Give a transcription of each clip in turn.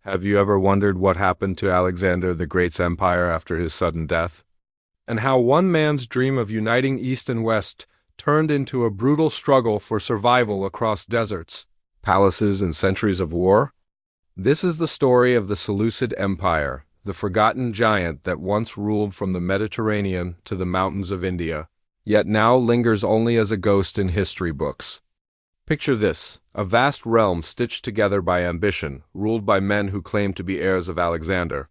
Have you ever wondered what happened to Alexander the Great's empire after his sudden death? And how one man's dream of uniting East and West turned into a brutal struggle for survival across deserts, palaces, and centuries of war? This is the story of the Seleucid Empire, the forgotten giant that once ruled from the Mediterranean to the mountains of India, yet now lingers only as a ghost in history books. Picture this, a vast realm stitched together by ambition, ruled by men who claimed to be heirs of Alexander,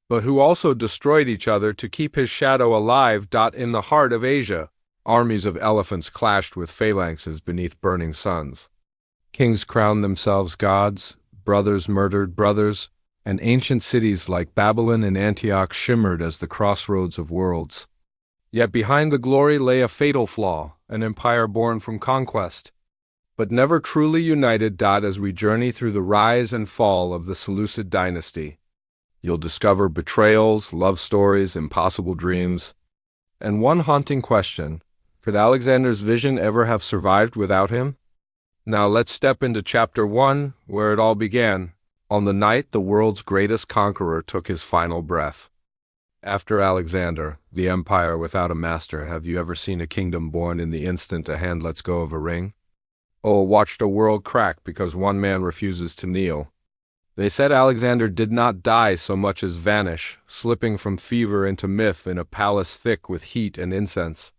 but who also destroyed each other to keep his shadow alive. In the heart of Asia, armies of elephants clashed with phalanxes beneath burning suns. Kings crowned themselves gods, brothers murdered brothers, and ancient cities like Babylon and Antioch shimmered as the crossroads of worlds. Yet behind the glory lay a fatal flaw, an empire born from conquest, but never truly united. As we journey through the rise and fall of the Seleucid dynasty, you'll discover betrayals, love stories, impossible dreams, and one haunting question: could Alexander's vision ever have survived without him? Now let's step into Chapter 1, where it all began, on the night the world's greatest conqueror took his final breath. After Alexander, the empire without a master, have you ever seen a kingdom born in the instant a hand lets go of a ring? Or watched a world crack because one man refuses to kneel? They said Alexander did not die so much as vanish, slipping from fever into myth in a palace thick with heat and incense.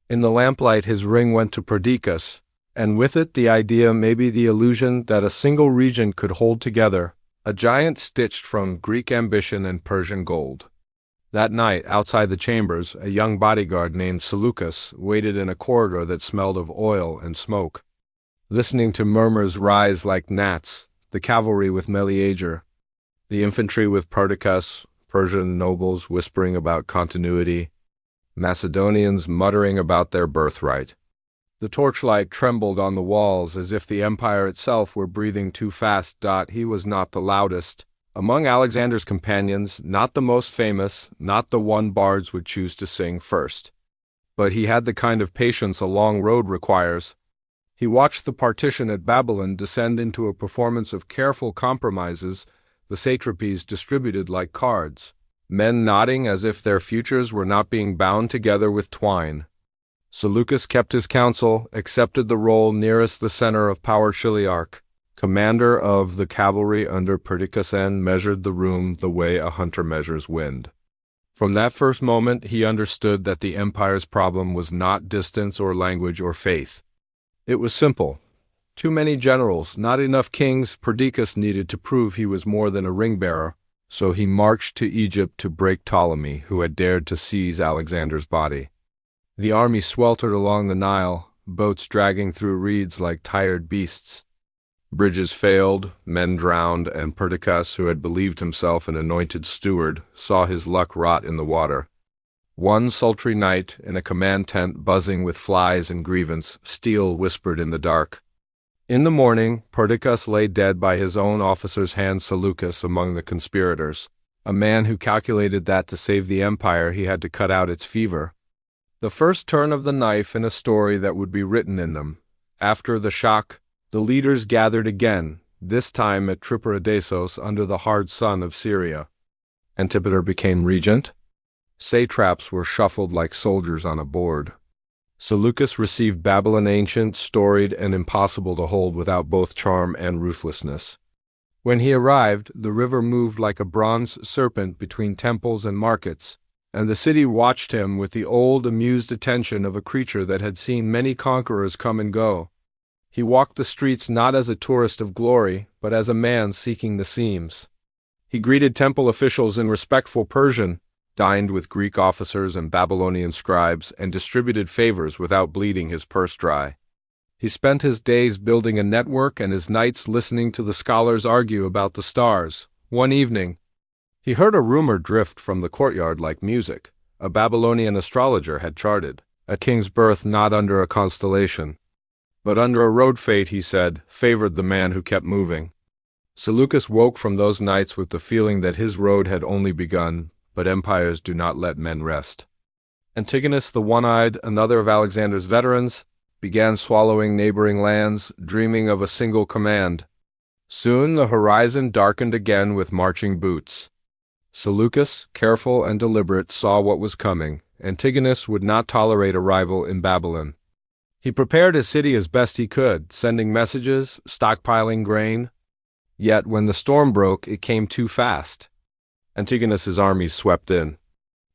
In the lamplight his ring went to Perdiccas, and with it the idea, maybe the illusion, that a single region could hold together, a giant stitched from Greek ambition and Persian gold. That night, outside the chambers, a young bodyguard named Seleucus waited in a corridor that smelled of oil and smoke. Listening to murmurs rise like gnats, the cavalry with Meleager, the infantry with Perdiccas, Persian nobles whispering about continuity, Macedonians muttering about their birthright. The torchlight trembled on the walls as if the empire itself were breathing too fast. He was not the loudest among Alexander's companions, not the most famous, not the one bards would choose to sing first. But he had the kind of patience a long road requires. He watched the partition at Babylon descend into a performance of careful compromises, the satrapies distributed like cards, men nodding as if their futures were not being bound together with twine. Seleucus kept his counsel, accepted the role nearest the center of power. Chiliarch, commander of the cavalry under Perdiccas, and measured the room the way a hunter measures wind. From that first moment he understood that the empire's problem was not distance or language or faith. It was simple. Too many generals, not enough kings. Perdiccas needed to prove he was more than a ring-bearer, so he marched to Egypt to break Ptolemy, who had dared to seize Alexander's body. The army sweltered along the Nile, boats dragging through reeds like tired beasts. Bridges failed, men drowned, and Perdiccas, who had believed himself an anointed steward, saw his luck rot in the water. One sultry night, in a command tent buzzing with flies and grievance, steel whispered in the dark. In the morning, Perdiccas lay dead by his own officer's hand. Seleucus among the conspirators, a man who calculated that to save the empire he had to cut out its fever. The first turn of the knife in a story that would be written in them. After the shock, the leaders gathered again, this time at Tripolitania under the hard sun of Syria. Antipater became regent. Satraps were shuffled like soldiers on a board. Seleucus received Babylon, ancient, storied, and impossible to hold without both charm and ruthlessness. When he arrived, the river moved like a bronze serpent between temples and markets, and the city watched him with the old, amused attention of a creature that had seen many conquerors come and go. He walked the streets not as a tourist of glory, but as a man seeking the seams. He greeted temple officials in respectful Persian, dined with Greek officers and Babylonian scribes, and distributed favors without bleeding his purse dry. He spent his days building a network and his nights listening to the scholars argue about the stars. One evening, he heard a rumor drift from the courtyard like music. A Babylonian astrologer had charted a king's birth not under a constellation, but under a road. Fate, he said, favored the man who kept moving. Seleucus woke from those nights with the feeling that his road had only begun, but empires do not let men rest. Antiochus the One-Eyed, another of Alexander's veterans, began swallowing neighboring lands, dreaming of a single command. Soon the horizon darkened again with marching boots. Seleucus, careful and deliberate, saw what was coming. Antigonus would not tolerate a rival in Babylon. He prepared his city as best he could, sending messages, stockpiling grain. Yet when the storm broke, it came too fast. Antigonus's armies swept in.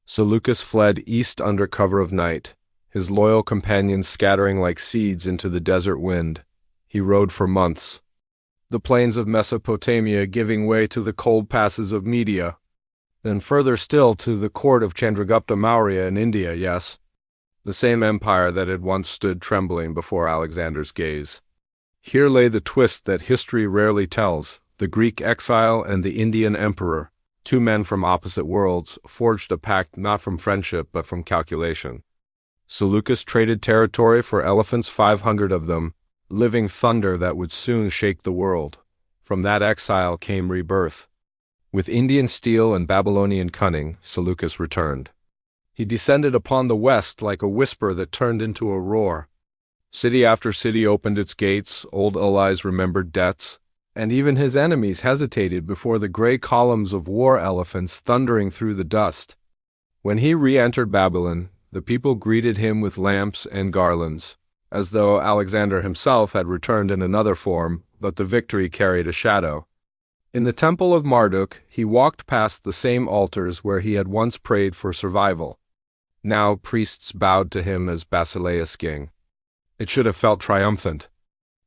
Seleucus fled east under cover of night, his loyal companions scattering like seeds into the desert wind. He rode for months, the plains of Mesopotamia giving way to the cold passes of Media, then further still to the court of Chandragupta Maurya in India, yes, the same empire that had once stood trembling before Alexander's gaze. Here lay the twist that history rarely tells: the Greek exile and the Indian emperor, two men from opposite worlds, forged a pact not from friendship but from calculation. Seleucus traded territory for elephants, 500 of them, living thunder that would soon shake the world. From that exile came rebirth. With Indian steel and Babylonian cunning, Seleucus returned. He descended upon the west like a whisper that turned into a roar. City after city opened its gates, old allies remembered debts, and even his enemies hesitated before the gray columns of war elephants thundering through the dust. When he re-entered Babylon, the people greeted him with lamps and garlands, as though Alexander himself had returned in another form, but the victory carried a shadow. In the temple of Marduk, he walked past the same altars where he had once prayed for survival. Now priests bowed to him as Basileus king. It should have felt triumphant.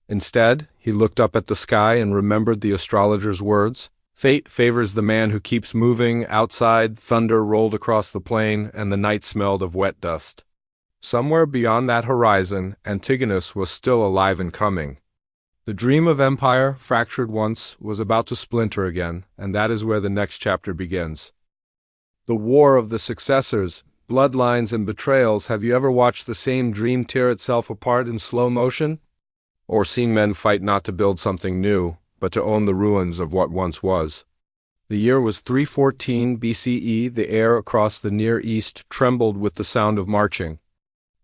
Instead, he looked up at the sky and remembered the astrologer's words. Fate favors the man who keeps moving. Outside, thunder rolled across the plain, and the night smelled of wet dust. Somewhere beyond that horizon, Antigonus was still alive and coming. The dream of empire, fractured once, was about to splinter again, and that is where the next chapter begins. The War of the Successors, bloodlines and betrayals. Have you ever watched the same dream tear itself apart in slow motion? Or seen men fight not to build something new, but to own the ruins of what once was? The year was 314 BCE. The air across the Near East trembled with the sound of marching.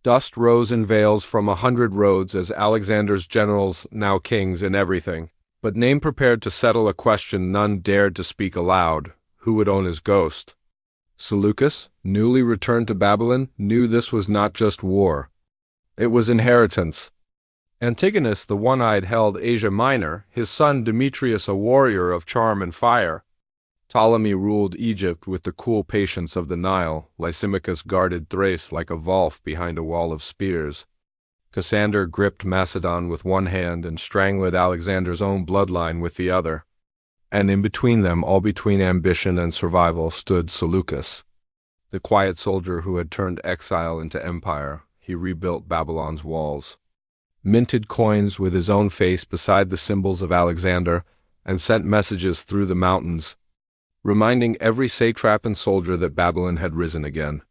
Dust rose in veils from 100 roads as Alexander's generals, now kings in everything, but name prepared to settle a question none dared to speak aloud: who would own his ghost? Seleucus, newly returned to Babylon, knew this was not just war. It was inheritance. Antigonus the One-Eyed held Asia Minor, his son Demetrius a warrior of charm and fire. Ptolemy ruled Egypt with the cool patience of the Nile. Lysimachus guarded Thrace like a Volf behind a wall of spears. Cassander gripped Macedon with one hand and strangled Alexander's own bloodline with the other. And in between them, all between ambition and survival, stood Seleucus, the quiet soldier who had turned exile into empire. He rebuilt Babylon's walls, minted coins with his own face beside the symbols of Alexander, and sent messages through the mountains, reminding every satrap and soldier that Babylon had risen again.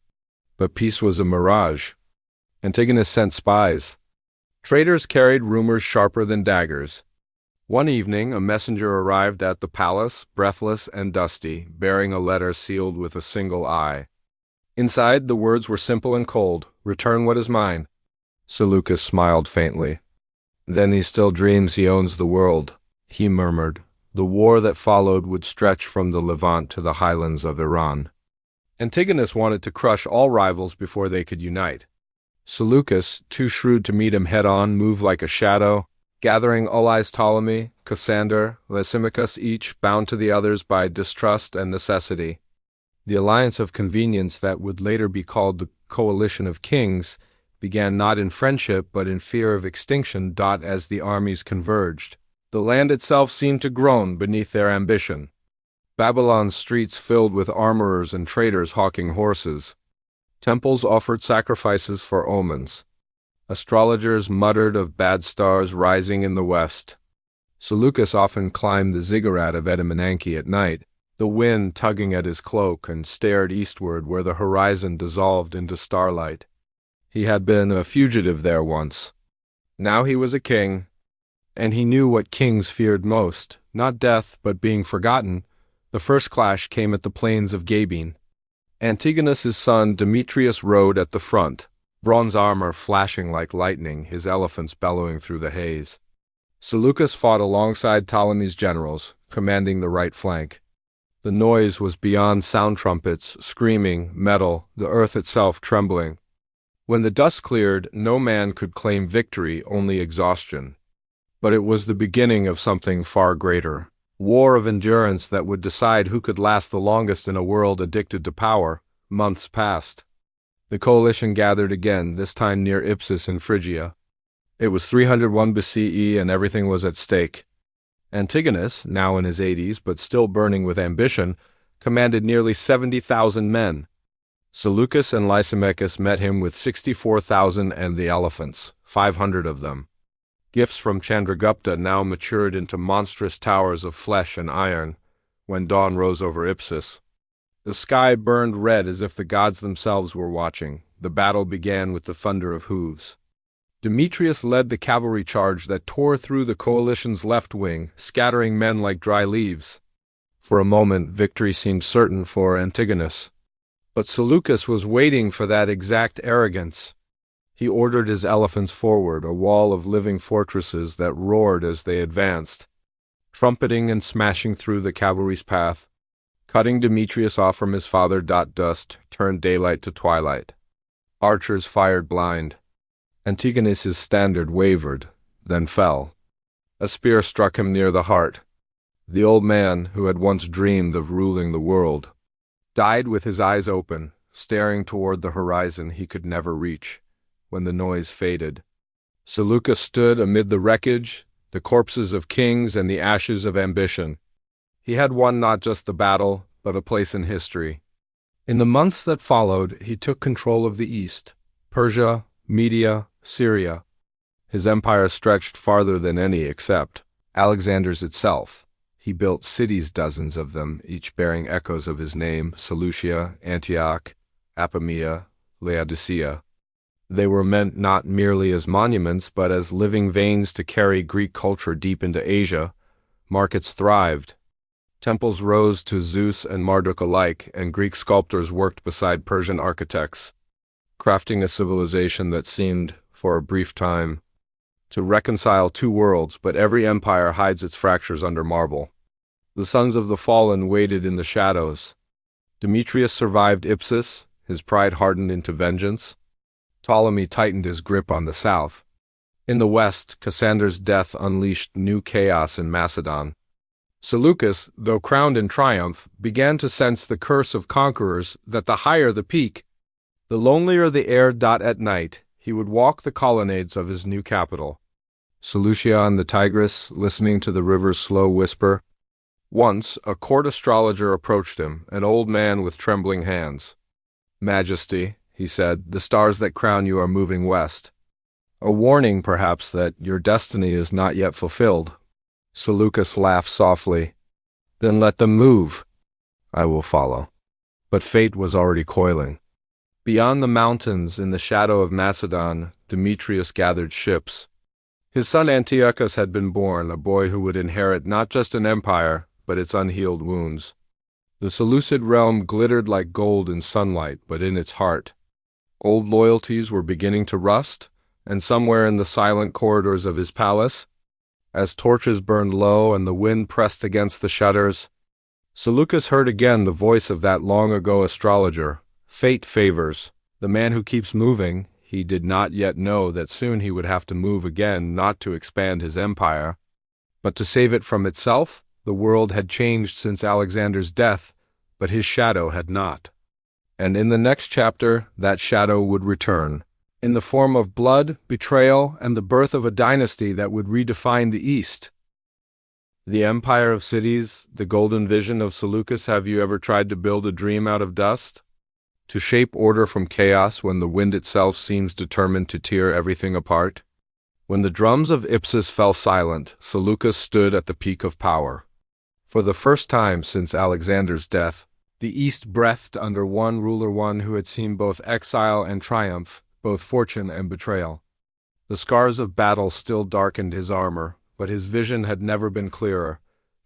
But peace was a mirage. Antigonus sent spies. Traitors carried rumors sharper than daggers. One evening, a messenger arrived at the palace, breathless and dusty, bearing a letter sealed with a single I. Inside, the words were simple and cold: "Return what is mine." Seleucus smiled faintly. "Then he still dreams he owns the world," he murmured. The war that followed would stretch from the Levant to the highlands of Iran. Antigonus wanted to crush all rivals before they could unite. Seleucus, too shrewd to meet him head-on, moved like a shadow, gathering allies: Ptolemy, Cassander, Lysimachus, each bound to the others by distrust and necessity. The alliance of convenience that would later be called the Coalition of Kings began not in friendship but in fear of extinction. As the armies converged, the land itself seemed to groan beneath their ambition. Babylon's streets filled with armorers and traders hawking horses. Temples offered sacrifices for omens. Astrologers muttered of bad stars rising in the west. Seleucus often climbed the ziggurat of Etemenanke at night, the wind tugging at his cloak, and stared eastward where the horizon dissolved into starlight. He had been a fugitive there once. Now he was a king, and he knew what kings feared most: not death, but being forgotten. The first clash came at the plains of Gabene. Antigonus's son Demetrius rode at the front, bronze armor flashing like lightning, his elephants bellowing through the haze. Seleucus fought alongside Ptolemy's generals, commanding the right flank. The noise was beyond sound trumpets, screaming, metal, the earth itself trembling. When the dust cleared, no man could claim victory, only exhaustion. But it was the beginning of something far greater. War of endurance that would decide who could last the longest in a world addicted to power. Months passed. The coalition gathered again, this time near Ipsus in Phrygia. It was 301 BCE and everything was at stake. Antigonus, now in his 80s but still burning with ambition, commanded nearly 70,000 men. Seleucus and Lysimachus met him with 64,000 and the elephants, 500 of them. Gifts from Chandragupta now matured into monstrous towers of flesh and iron when dawn rose over Ipsus. The sky burned red as if the gods themselves were watching. The battle began with the thunder of hooves. Demetrius led the cavalry charge that tore through the coalition's left wing, scattering men like dry leaves. For a moment, victory seemed certain for Antigonus. But Seleucus was waiting for that exact arrogance. He ordered his elephants forward, a wall of living fortresses that roared as they advanced, trumpeting and smashing through the cavalry's path. Cutting Demetrius off from his father. Dust turned daylight to twilight. Archers fired blind. Antigonus's standard wavered, then fell. A spear struck him near the heart. The old man, who had once dreamed of ruling the world, died with his eyes open, staring toward the horizon he could never reach. When the noise faded, Seleucus stood amid the wreckage, the corpses of kings and the ashes of ambition. He had won not just the battle, but a place in history. In the months that followed, he took control of the East, Persia, Media, Syria. His empire stretched farther than any except Alexander's itself. He built cities, dozens of them, each bearing echoes of his name: Seleucia, Antioch, Apamea, Laodicea. They were meant not merely as monuments, but as living veins to carry Greek culture deep into Asia. Markets thrived. Temples rose to Zeus and Marduk alike, and Greek sculptors worked beside Persian architects, crafting a civilization that seemed, for a brief time, to reconcile two worlds, but every empire hides its fractures under marble. The sons of the fallen waited in the shadows. Demetrius survived Ipsus, his pride hardened into vengeance. Ptolemy tightened his grip on the south. In the west, Cassander's death unleashed new chaos in Macedon. Seleucus, though crowned in triumph, began to sense the curse of conquerors that the higher the peak, the lonelier the air. At night, he would walk the colonnades of his new capital, Seleucia on the Tigris, listening to the river's slow whisper. Once, a court astrologer approached him, an old man with trembling hands. "Majesty," he said, "the stars that crown you are moving west. A warning, perhaps, that your destiny is not yet fulfilled." Seleucus laughed softly. "Then let them move. I will follow." But fate was already coiling. Beyond the mountains, in the shadow of Macedon, Demetrius gathered ships. His son Antiochus had been born, a boy who would inherit not just an empire, but its unhealed wounds. The Seleucid realm glittered like gold in sunlight, but in its heart, old loyalties were beginning to rust, and somewhere in the silent corridors of his palace, as torches burned low and the wind pressed against the shutters, Seleucus heard again the voice of that long-ago astrologer. Fate favors the man who keeps moving. He did not yet know that soon he would have to move again, not to expand his empire, but to save it from itself. The world had changed since Alexander's death, but his shadow had not. And in the next chapter, that shadow would return, in the form of blood, betrayal, and the birth of a dynasty that would redefine the East. The empire of cities, the golden vision of Seleucus. Have you ever tried to build a dream out of dust? To shape order from chaos when the wind itself seems determined to tear everything apart? When the drums of Ipsus fell silent, Seleucus stood at the peak of power. For the first time since Alexander's death, the East breathed under one ruler, one who had seen both exile and triumph, both fortune and betrayal. The scars of battle still darkened his armor, but his vision had never been clearer.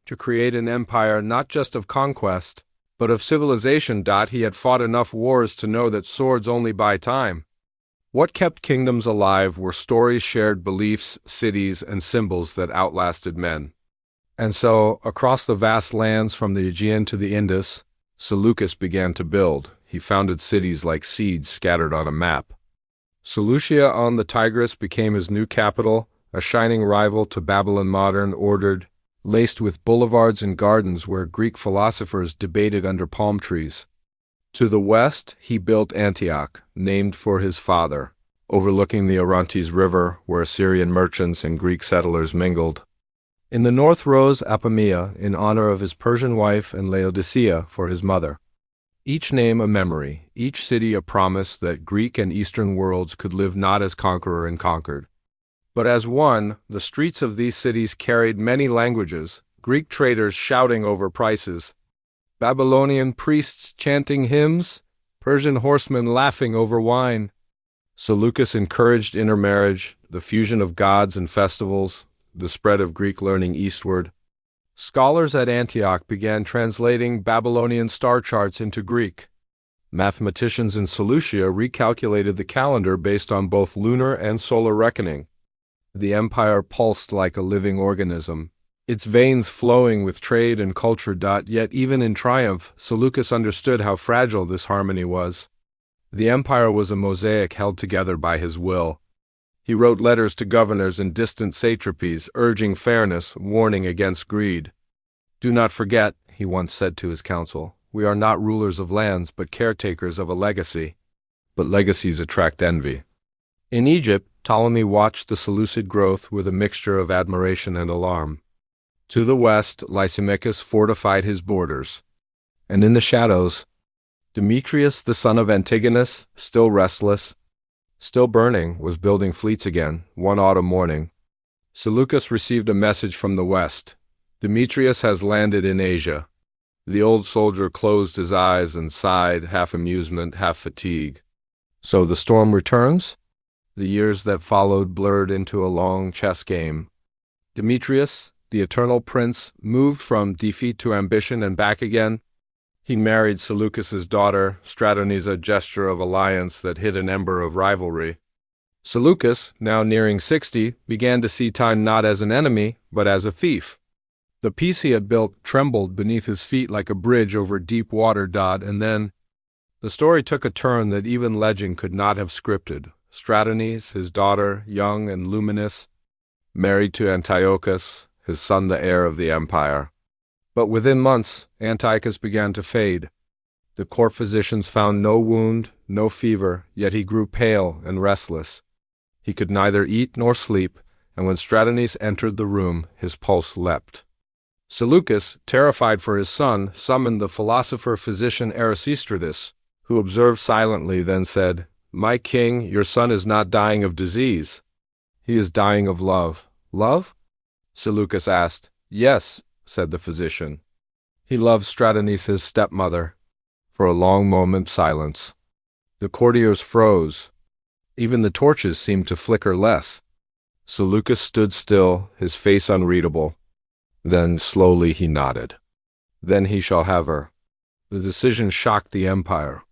To create an empire not just of conquest, but of civilization. He had fought enough wars to know that swords only buy time. What kept kingdoms alive were stories, shared beliefs, cities, and symbols that outlasted men. And so, across the vast lands from the Aegean to the Indus, Seleucus began to build. He founded cities like seeds scattered on a map. Seleucia on the Tigris became his new capital, a shining rival to Babylon modern, ordered, laced with boulevards and gardens where Greek philosophers debated under palm trees. To the west, he built Antioch, named for his father, overlooking the Orontes River where Assyrian merchants and Greek settlers mingled. In the north rose Apamea in honor of his Persian wife and Laodicea for his mother. Each name a memory, each city a promise that Greek and Eastern worlds could live not as conqueror and conquered, but as one. The streets of these cities carried many languages, Greek traders shouting over prices, Babylonian priests chanting hymns, Persian horsemen laughing over wine. Seleucus encouraged intermarriage, the fusion of gods and festivals, the spread of Greek learning eastward. Scholars at Antioch began translating Babylonian star charts into Greek. Mathematicians in Seleucia recalculated the calendar based on both lunar and solar reckoning. The empire pulsed like a living organism, its veins flowing with trade and culture. Yet even in triumph, Seleucus understood how fragile this harmony was. The empire was a mosaic held together by his will. He wrote letters to governors in distant satrapies, urging fairness, warning against greed. "Do not forget," he once said to his council, "we are not rulers of lands, but caretakers of a legacy." But legacies attract envy. In Egypt, Ptolemy watched the Seleucid growth with a mixture of admiration and alarm. To the west, Lysimachus fortified his borders. And in the shadows, Demetrius, the son of Antigonus, still restless, still burning, was building fleets again. One autumn morning, Seleucus received a message from the west. "Demetrius has landed in Asia." The old soldier closed his eyes and sighed, half amusement, half fatigue. So the storm returns? The years that followed blurred into a long chess game. Demetrius, the eternal prince, moved from defeat to ambition and back again. He married Seleucus's daughter, Stratonice, a gesture of alliance that hid an ember of rivalry. Seleucus, now nearing 60, began to see time not as an enemy, but as a thief. The peace he had built trembled beneath his feet like a bridge over deep water. And then, the story took a turn that even legend could not have scripted. Stratonice, his daughter, young and luminous, married to Antiochus, his son the heir of the empire. But within months, Antiochus began to fade. The court physicians found no wound, no fever, yet he grew pale and restless. He could neither eat nor sleep, and when Stratonice entered the room, his pulse leapt. Seleucus, terrified for his son, summoned the philosopher-physician Erasistratus, who observed silently, then said, "My king, your son is not dying of disease. He is dying of love." "Love?" Seleucus asked. "Yes," said the physician. "He loves Stratonice's stepmother." For a long moment, silence. The courtiers froze. Even the torches seemed to flicker less. Seleucus stood still, his face unreadable. Then slowly he nodded. "Then he shall have her." The decision shocked the empire.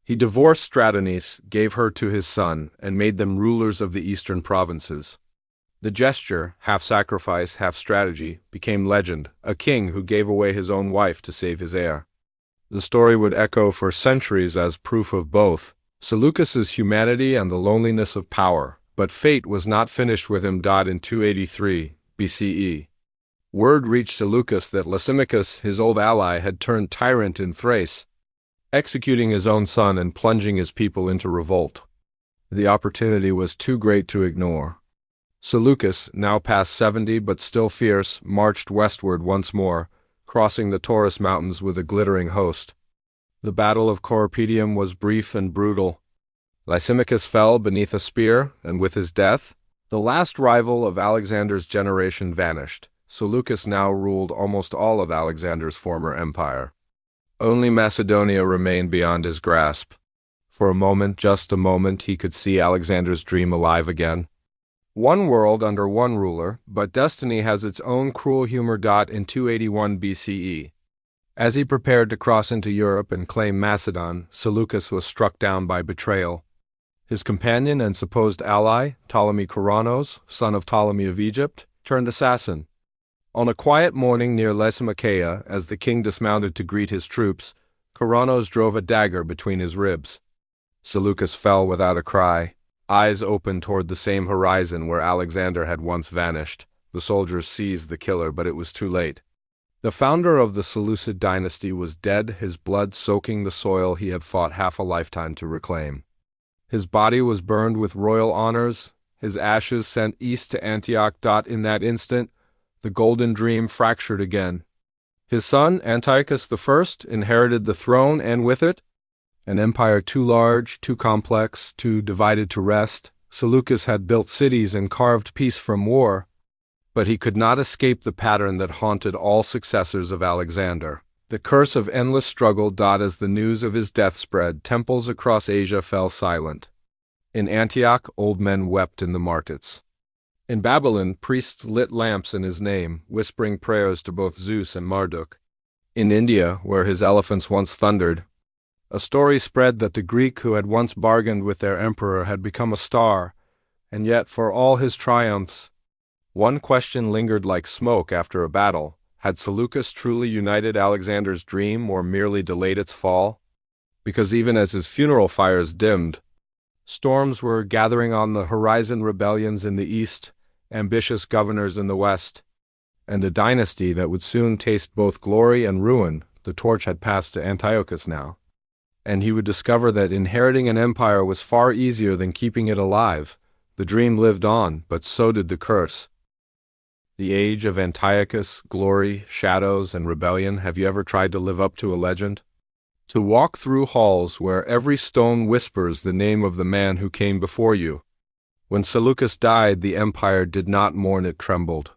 He divorced Stratonice, gave her to his son, and made them rulers of the eastern provinces. The gesture, half sacrifice, half strategy, became legend, a king who gave away his own wife to save his heir. The story would echo for centuries as proof of both Seleucus's humanity and the loneliness of power. But fate was not finished with him. In 283 BCE, word reached Seleucus that Lysimachus, his old ally, had turned tyrant in Thrace, executing his own son and plunging his people into revolt. The opportunity was too great to ignore. Seleucus, now past 70 but still fierce, marched westward once more, crossing the Taurus Mountains with a glittering host. The Battle of Corupedium was brief and brutal. Lysimachus fell beneath a spear, and with his death, the last rival of Alexander's generation vanished. Seleucus now ruled almost all of Alexander's former empire. Only Macedonia remained beyond his grasp. For a moment, just a moment, he could see Alexander's dream alive again. One world under one ruler, but destiny has its own cruel humor. In 281 BCE, as he prepared to cross into Europe and claim Macedon, Seleucus was struck down by betrayal. His companion and supposed ally, Ptolemy Kuranos, son of Ptolemy of Egypt, turned assassin. On a quiet morning near Lysimachea, as the king dismounted to greet his troops, Kuranos drove a dagger between his ribs. Seleucus fell without a cry, eyes open toward the same horizon where Alexander had once vanished. The soldiers seized the killer, but it was too late. The founder of the Seleucid dynasty was dead, his blood soaking the soil he had fought half a lifetime to reclaim. His body was burned with royal honors, his ashes sent east to Antioch. In that instant, the golden dream fractured again. His son, Antiochus I, inherited the throne, and with it, an empire too large, too complex, too divided to rest. Seleucus had built cities and carved peace from war, but he could not escape the pattern that haunted all successors of Alexander. The curse of endless struggle. As the news of his death spread, temples across Asia fell silent. In Antioch, old men wept in the markets. In Babylon, priests lit lamps in his name, whispering prayers to both Zeus and Marduk. In India, where his elephants once thundered, a story spread that the Greek who had once bargained with their emperor had become a star, and yet, for all his triumphs, one question lingered like smoke after a battle. Had Seleucus truly united Alexander's dream or merely delayed its fall? Because even as his funeral fires dimmed, storms were gathering on the horizon, rebellions in the east, ambitious governors in the west, and a dynasty that would soon taste both glory and ruin. The torch had passed to Antiochus now, and he would discover that inheriting an empire was far easier than keeping it alive. The dream lived on, but so did the curse. The age of Antiochus, glory, shadows, and rebellion. Have you ever tried to live up to a legend? To walk through halls where every stone whispers the name of the man who came before you. When Seleucus died, the empire did not mourn, it trembled.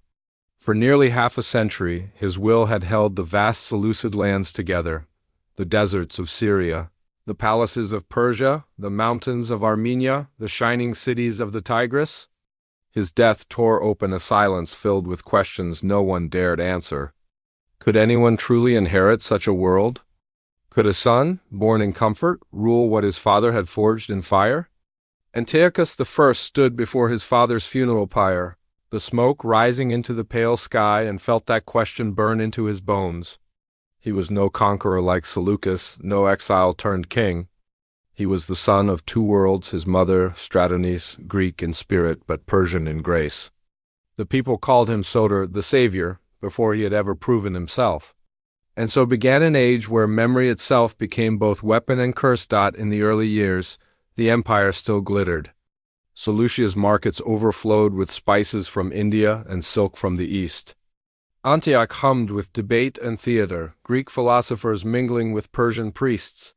For nearly half a century, his will had held the vast Seleucid lands together, the deserts of Syria, the palaces of Persia, the mountains of Armenia, the shining cities of the Tigris. His death tore open a silence filled with questions no one dared answer. Could anyone truly inherit such a world? Could a son, born in comfort, rule what his father had forged in fire? Antiochus I stood before his father's funeral pyre, the smoke rising into the pale sky, and felt that question burn into his bones. He was no conqueror like Seleucus, no exile turned king. He was the son of two worlds, his mother, Stratonice, Greek in spirit but Persian in grace. The people called him Soter, the savior, before he had ever proven himself. And so began an age where memory itself became both weapon and curse. In the early years, the empire still glittered. Seleucia's markets overflowed with spices from India and silk from the east. Antioch hummed with debate and theater, Greek philosophers mingling with Persian priests.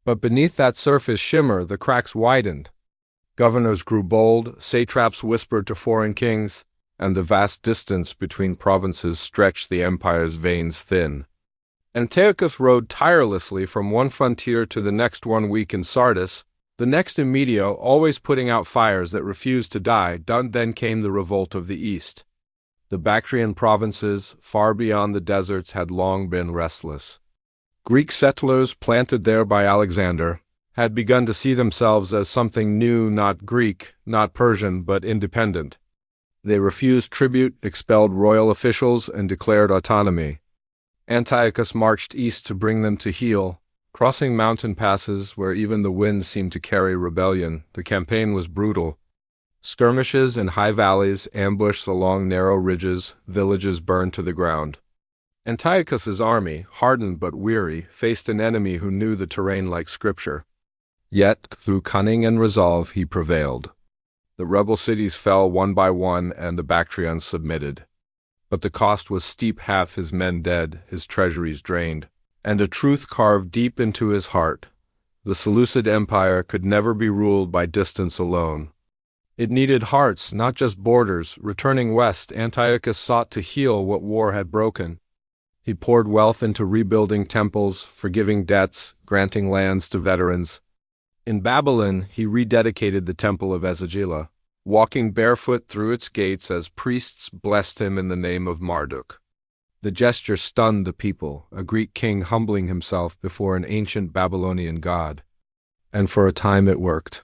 But beneath that surface shimmer, the cracks widened. Governors grew bold, satraps whispered to foreign kings, and the vast distance between provinces stretched the empire's veins thin. Antiochus rode tirelessly from one frontier to the next, one week in Sardis, the next in Media, always putting out fires that refused to die. Then came the revolt of the east. The Bactrian provinces, far beyond the deserts, had long been restless. Greek settlers, planted there by Alexander, had begun to see themselves as something new, not Greek, not Persian, but independent. They refused tribute, expelled royal officials, and declared autonomy. Antiochus marched east to bring them to heel, crossing mountain passes where even the wind seemed to carry rebellion. The campaign was brutal. Skirmishes in high valleys, ambushes along narrow ridges, villages burned to the ground. Antiochus's army, hardened but weary, faced an enemy who knew the terrain like scripture. Yet, through cunning and resolve, he prevailed. The rebel cities fell one by one, and the Bactrians submitted. But the cost was steep, half his men dead, his treasuries drained, and a truth carved deep into his heart. The Seleucid Empire could never be ruled by distance alone. It needed hearts, not just borders. Returning west, Antiochus sought to heal what war had broken. He poured wealth into rebuilding temples, forgiving debts, granting lands to veterans. In Babylon, he rededicated the temple of Esagila, walking barefoot through its gates as priests blessed him in the name of Marduk. The gesture stunned the people, a Greek king humbling himself before an ancient Babylonian god. And for a time it worked.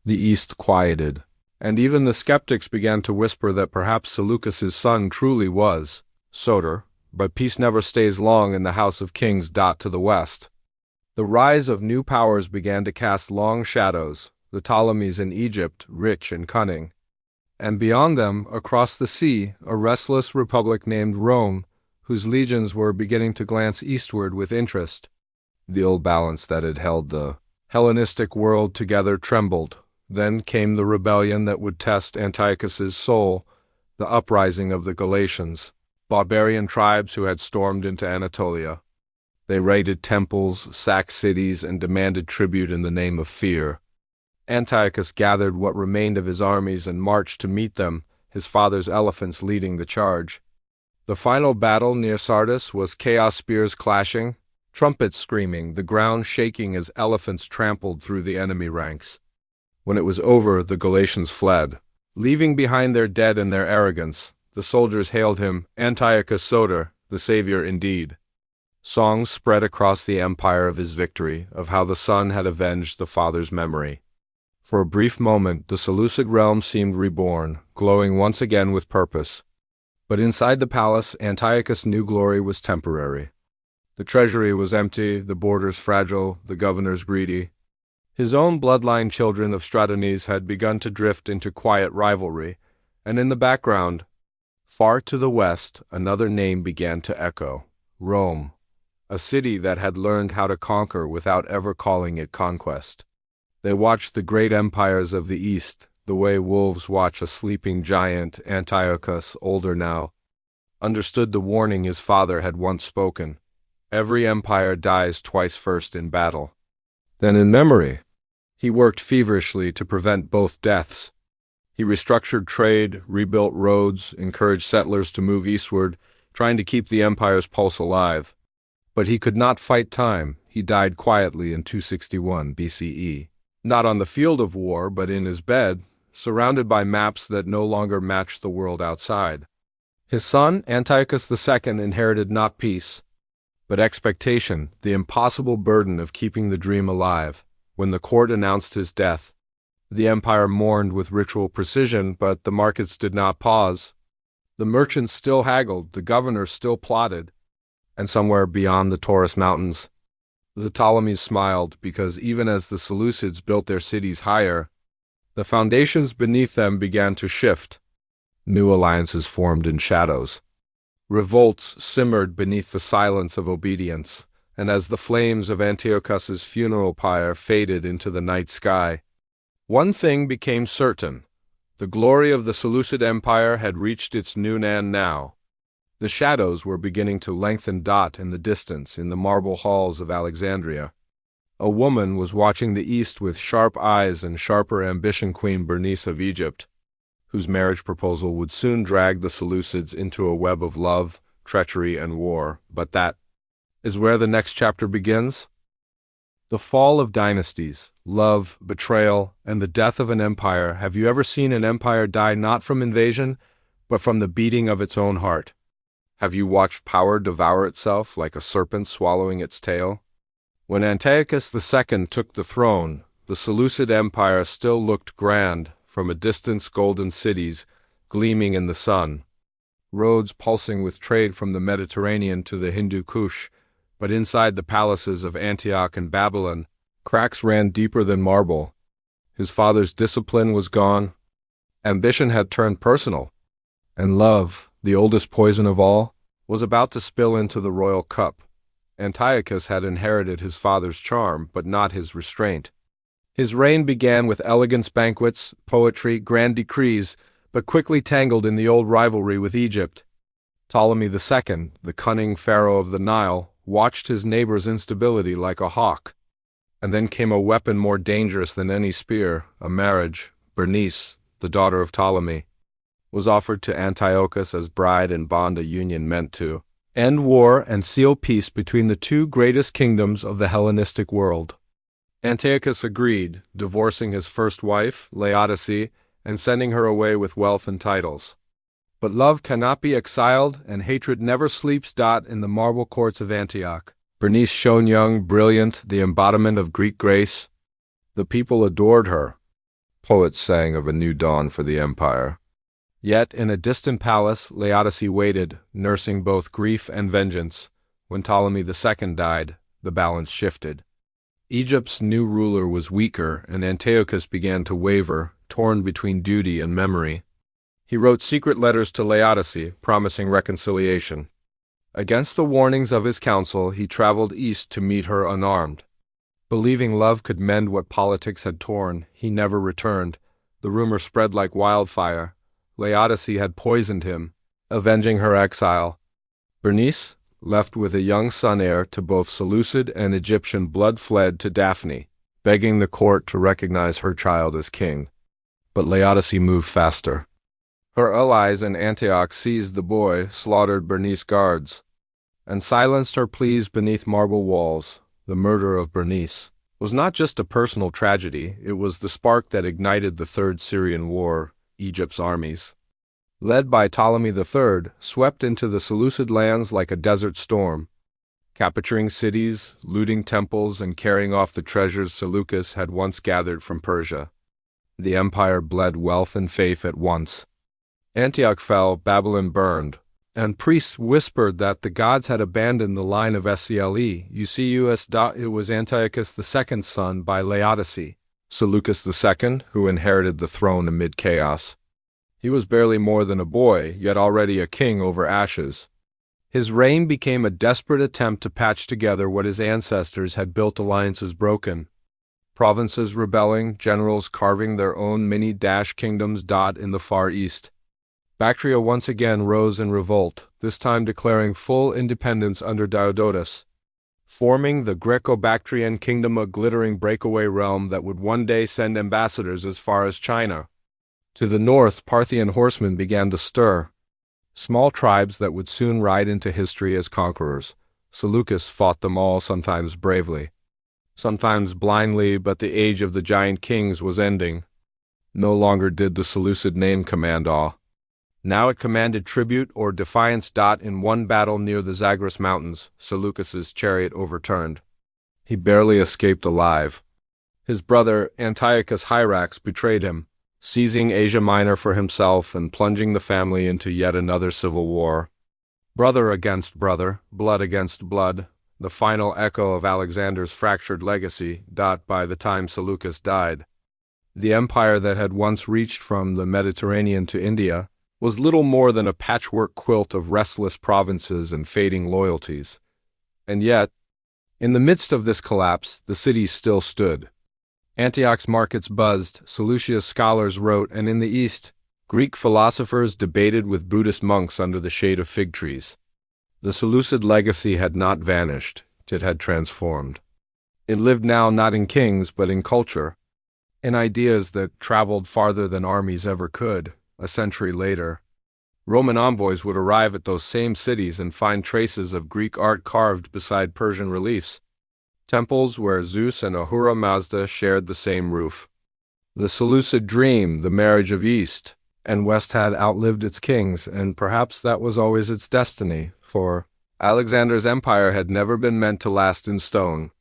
The East quieted, and even the skeptics began to whisper that perhaps Seleucus's son truly was Soter, but peace never stays long in the House of Kings. To the west, the rise of new powers began to cast long shadows, the Ptolemies in Egypt, rich and cunning. And beyond them, across the sea, a restless republic named Rome, whose legions were beginning to glance eastward with interest. The old balance that had held the Hellenistic world together trembled. Then came the rebellion that would test Antiochus's soul, the uprising of the Galatians, barbarian tribes who had stormed into Anatolia. They raided temples, sacked cities, and demanded tribute in the name of fear. Antiochus gathered what remained of his armies and marched to meet them, his father's elephants leading the charge. The final battle near Sardis was chaos spears clashing, trumpets screaming, the ground shaking as elephants trampled through the enemy ranks. When it was over, the Galatians fled. Leaving behind their dead and their arrogance, the soldiers hailed him Antiochus Soter, the savior indeed. Songs spread across the empire of his victory, of how the son had avenged the father's memory. For a brief moment, the Seleucid realm seemed reborn, glowing once again with purpose. But inside the palace, Antiochus' new glory was temporary. The treasury was empty, the borders fragile, the governors greedy. His own bloodline children of Stratonies had begun to drift into quiet rivalry, and in the background, far to the west, another name began to echo: Rome, a city that had learned how to conquer without ever calling it conquest. They watched the great empires of the East, the way wolves watch a sleeping giant. Antiochus, older now, understood the warning his father had once spoken: every empire dies twice, first in battle, then in memory. He worked feverishly to prevent both deaths. He restructured trade, rebuilt roads, encouraged settlers to move eastward, trying to keep the empire's pulse alive. But he could not fight time. He died quietly in 261 BCE. Not on the field of war, but in his bed, surrounded by maps that no longer matched the world outside. His son, Antiochus II, inherited not peace, but expectation, the impossible burden of keeping the dream alive. When the court announced his death, the empire mourned with ritual precision, but the markets did not pause. The merchants still haggled, the governors still plotted, and somewhere beyond the Taurus mountains, the Ptolemies smiled, because even as the Seleucids built their cities higher, the foundations beneath them began to shift. New alliances formed in shadows. Revolts simmered beneath the silence of obedience, and as the flames of Antiochus's funeral pyre faded into the night sky, one thing became certain: the glory of the Seleucid Empire had reached its noonan now. The shadows were beginning to lengthen in the distance in the marble halls of Alexandria. A woman was watching the east with sharp eyes and sharper ambition: Queen Bernice of Egypt, whose marriage proposal would soon drag the Seleucids into a web of love, treachery, and war. But that is where the next chapter begins. The fall of dynasties, love, betrayal, and the death of an empire. Have you ever seen an empire die not from invasion, but from the beating of its own heart? Have you watched power devour itself like a serpent swallowing its tail? When Antiochus II took the throne, the Seleucid Empire still looked grand, from a distance golden cities gleaming in the sun, roads pulsing with trade from the Mediterranean to the Hindu Kush. But inside the palaces of Antioch and Babylon, cracks ran deeper than marble. His father's discipline was gone. Ambition had turned personal. And love, the oldest poison of all, was about to spill into the royal cup. Antiochus had inherited his father's charm, but not his restraint. His reign began with elegance banquets, poetry, grand decrees, but quickly tangled in the old rivalry with Egypt. Ptolemy II, the cunning pharaoh of the Nile, watched his neighbor's instability like a hawk. And then came a weapon more dangerous than any spear: a marriage. Bernice, the daughter of Ptolemy, was offered to Antiochus as bride and bond, a union meant to end war and seal peace between the two greatest kingdoms of the Hellenistic world. Antiochus agreed, divorcing his first wife, Laodice, and sending her away with wealth and titles. But love cannot be exiled, and hatred never sleeps. In the marble courts of Antioch, Bernice shone young, brilliant, the embodiment of Greek grace. The people adored her. Poets sang of a new dawn for the empire. Yet in a distant palace, Laodice waited, nursing both grief and vengeance. When Ptolemy II died, the balance shifted. Egypt's new ruler was weaker, and Antiochus began to waver, torn between duty and memory. He wrote secret letters to Laodice, promising reconciliation. Against the warnings of his council, he traveled east to meet her unarmed. Believing love could mend what politics had torn, he never returned. The rumor spread like wildfire. Laodice had poisoned him, avenging her exile. Bernice, left with a young son heir to both Seleucid and Egyptian blood, fled to Daphne, begging the court to recognize her child as king. But Laodice moved faster. Her allies in Antioch seized the boy, slaughtered Bernice's guards, and silenced her pleas beneath marble walls. The murder of Bernice was not just a personal tragedy, it was the spark that ignited the Third Syrian War. Egypt's armies, led by Ptolemy III, swept into the Seleucid lands like a desert storm, capturing cities, looting temples, and carrying off the treasures Seleucus had once gathered from Persia. The empire bled wealth and faith at once. Antioch fell, Babylon burned, and priests whispered that the gods had abandoned the line of Seleucus. It was Antiochus II's son by Laodice, Seleucus II, who inherited the throne amid chaos. He was barely more than a boy, yet already a king over ashes. His reign became a desperate attempt to patch together what his ancestors had built alliances broken. Provinces rebelling, generals carving their own mini-kingdoms in the Far East. Bactria once again rose in revolt, this time declaring full independence under Diodotus, forming the Greco-Bactrian kingdom, a glittering breakaway realm that would one day send ambassadors as far as China. To the north, Parthian horsemen began to stir, small tribes that would soon ride into history as conquerors. Seleucus fought them all, sometimes bravely, sometimes blindly, but the age of the giant kings was ending. No longer did the Seleucid name command awe. Now it commanded tribute or defiance. In one battle near the Zagros Mountains, Seleucus's chariot overturned. He barely escaped alive. His brother, Antiochus Hyrax, betrayed him, seizing Asia Minor for himself and plunging the family into yet another civil war. Brother against brother, blood against blood, the final echo of Alexander's fractured legacy. By the time Seleucus died, the empire that had once reached from the Mediterranean to India was little more than a patchwork quilt of restless provinces and fading loyalties. And yet, in the midst of this collapse, the city still stood. Antioch's markets buzzed, Seleucia's scholars wrote, and in the east, Greek philosophers debated with Buddhist monks under the shade of fig trees. The Seleucid legacy had not vanished, it had transformed. It lived now not in kings, but in culture, in ideas that traveled farther than armies ever could. A century later, Roman envoys would arrive at those same cities and find traces of Greek art carved beside Persian reliefs, temples where Zeus and Ahura Mazda shared the same roof. The Seleucid dream, the marriage of East and West, had outlived its kings, and perhaps that was always its destiny, for Alexander's empire had never been meant to last in stone.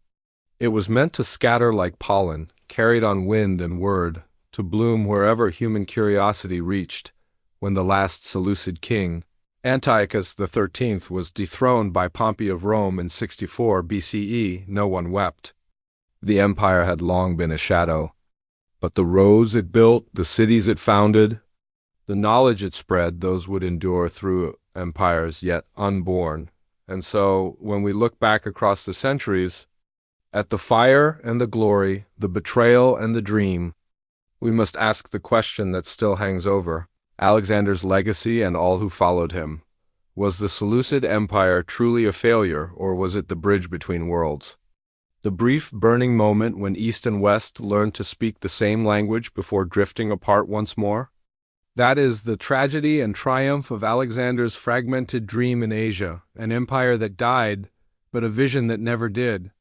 It was meant to scatter like pollen, carried on wind and word, to bloom wherever human curiosity reached. When the last Seleucid king, Antiochus XIII, was dethroned by Pompey of Rome in 64 BCE, no one wept. The empire had long been a shadow. But the roads it built, the cities it founded, the knowledge it spread, those would endure through empires yet unborn. And so, when we look back across the centuries, at the fire and the glory, the betrayal and the dream, we must ask the question that still hangs over Alexander's legacy and all who followed him. Was the Seleucid Empire truly a failure, or was it the bridge between worlds? The brief burning moment when East and West learned to speak the same language before drifting apart once more? That is the tragedy and triumph of Alexander's fragmented dream in Asia, an empire that died, but a vision that never did.